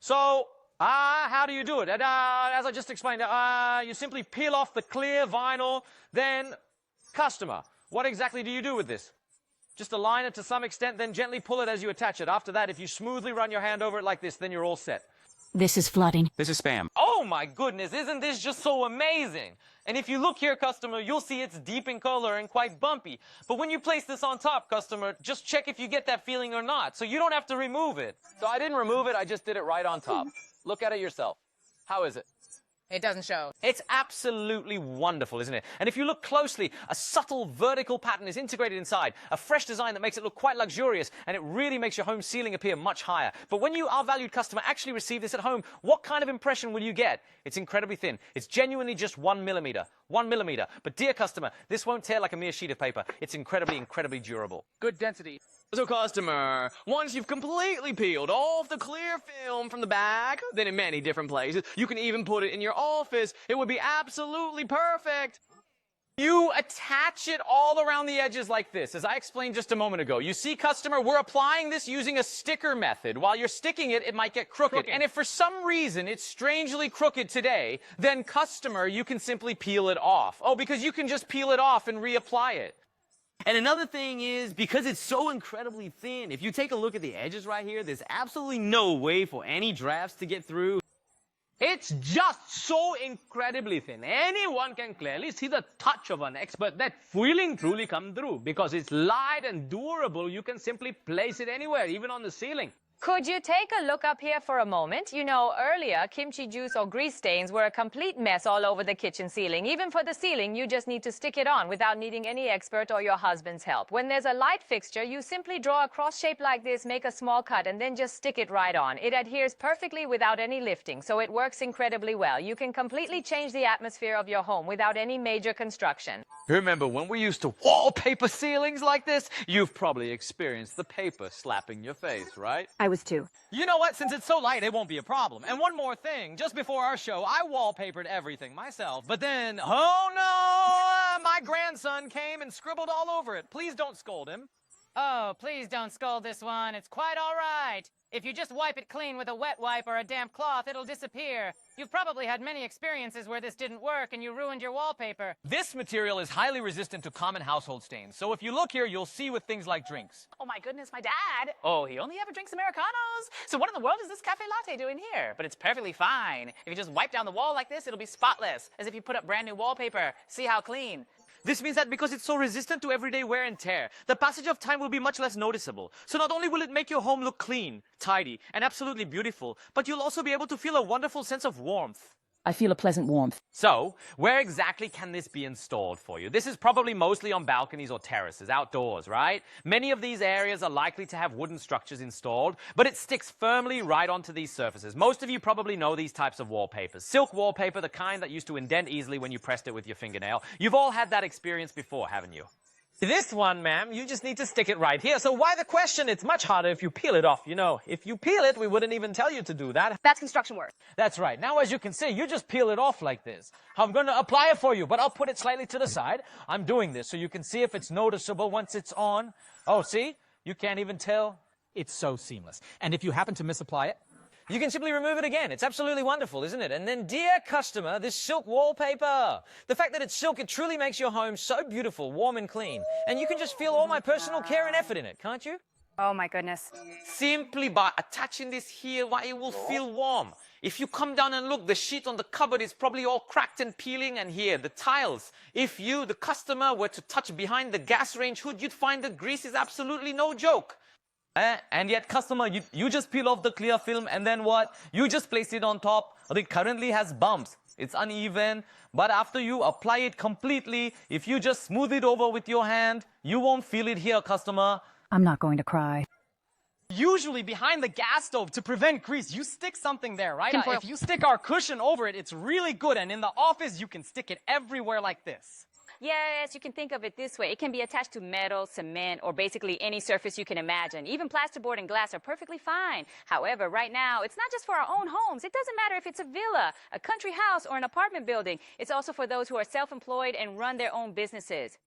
So, how do you do it? As I just explained, you simply peel off the clear vinyl, then customer. What exactly do you do with this? Just align it to some extent, then gently pull it as you attach it. After that, if you smoothly run your hand over it like this, then you're all set. This is flooding. This is spam. Oh my goodness, isn't this just so amazing? And if you look here, customer, you'll see it's deep in color and quite bumpy. But when you place this on top, customer, just check if you get that feeling or not, so you don't have to remove it. So I didn't remove it, I just did it right on top. Look at it yourself. How is it? It doesn't show. It's absolutely wonderful, isn't it? And if you look closely, a subtle vertical pattern is integrated inside, a fresh design that makes it look quite luxurious, and it really makes your home ceiling appear much higher. But when you, our valued customer, actually receive this at home, what kind of impression will you get? It's incredibly thin. It's genuinely just 1 millimeter. 1 millimeter. But dear customer, this won't tear like a mere sheet of paper. It's incredibly, incredibly durable. Good density. So customer, once you've completely peeled off the clear film from the back, then in many different places, you can even put it in your office. It would be absolutely perfect. You attach it all around the edges like this, as I explained just a moment ago. You see, customer, we're applying this using a sticker method. While you're sticking it, it might get crooked. And if for some reason it's strangely crooked today, then customer, you can simply peel it off. Oh, because you can just peel it off and reapply it. And another thing is, because it's so incredibly thin, if you take a look at the edges right here, there's absolutely no way for any drafts to get through. It's just so incredibly thin. Anyone can clearly see the touch of an expert. That feeling truly comes through because it's light and durable. You can simply place it anywhere, even on the ceiling. Could you take a look up here for a moment? You know, earlier, kimchi juice or grease stains were a complete mess all over the kitchen ceiling. Even for the ceiling, you just need to stick it on without needing any expert or your husband's help. When there's a light fixture, you simply draw a cross shape like this, make a small cut, and then just stick it right on. It adheres perfectly without any lifting, so it works incredibly well. You can completely change the atmosphere of your home without any major construction. Remember when we used to wallpaper ceilings like this? You've probably experienced the paper slapping your face, right? I was too. You know what? Since it's so light, it won't be a problem. And one more thing. Just before our show, I wallpapered everything myself. But then, oh no! My grandson came and scribbled all over it. Please don't scold him. Oh, please don't scold this one. It's quite all right. If you just wipe it clean with a wet wipe or a damp cloth, it'll disappear. You've probably had many experiences where this didn't work and you ruined your wallpaper. This material is highly resistant to common household stains. So if you look here, you'll see with things like drinks. Oh my goodness, my dad. Oh, he only ever drinks Americanos. So what in the world is this cafe latte doing here? But it's perfectly fine. If you just wipe down the wall like this, it'll be spotless. As if you put up brand new wallpaper. See how clean. This means that because it's so resistant to everyday wear and tear, the passage of time will be much less noticeable. So not only will it make your home look clean, tidy, and absolutely beautiful, but you'll also be able to feel a wonderful sense of warmth. I feel a pleasant warmth. So, where exactly can this be installed for you? This is probably mostly on balconies or terraces, outdoors, right? Many of these areas are likely to have wooden structures installed, but it sticks firmly right onto these surfaces. Most of you probably know these types of wallpapers. Silk wallpaper, the kind that used to indent easily when you pressed it with your fingernail. You've all had that experience before, haven't you? This one, ma'am, you just need to stick it right here. So why the question? It's much harder if you peel it off, you know. If you peel it, we wouldn't even tell you to do that. That's construction work. That's right. Now, as you can see, you just peel it off like this. I'm going to apply it for you, but I'll put it slightly to the side. I'm doing this so you can see if it's noticeable once it's on. Oh, see? You can't even tell. It's so seamless. And if you happen to misapply it, you can simply remove it again. It's absolutely wonderful, isn't it? And then, dear customer, this silk wallpaper. The fact that it's silk, it truly makes your home so beautiful, warm and clean. And you can just feel all my personal care and effort in it, can't you? Oh my goodness. Simply by attaching this here, why it will feel warm. If you come down and look, the sheet on the cupboard is probably all cracked and peeling, and here, the tiles. If you, the customer, were to touch behind the gas range hood, you'd find the grease is absolutely no joke. And yet, customer, you just peel off the clear film and then what? You just place it on top. It currently has bumps. It's uneven. But after you apply it completely, if you just smooth it over with your hand, you won't feel it here, customer. I'm not going to cry. Usually behind the gas stove, to prevent grease, you stick something there, right? If you stick our cushion over it, it's really good. And in the office, you can stick it everywhere like this. Yes, you can think of it this way. It can be attached to metal, cement, or basically any surface you can imagine. Even plasterboard and glass are perfectly fine. However, right now, it's not just for our own homes. It doesn't matter if it's a villa, a country house, or an apartment building. It's also for those who are self-employed and run their own businesses.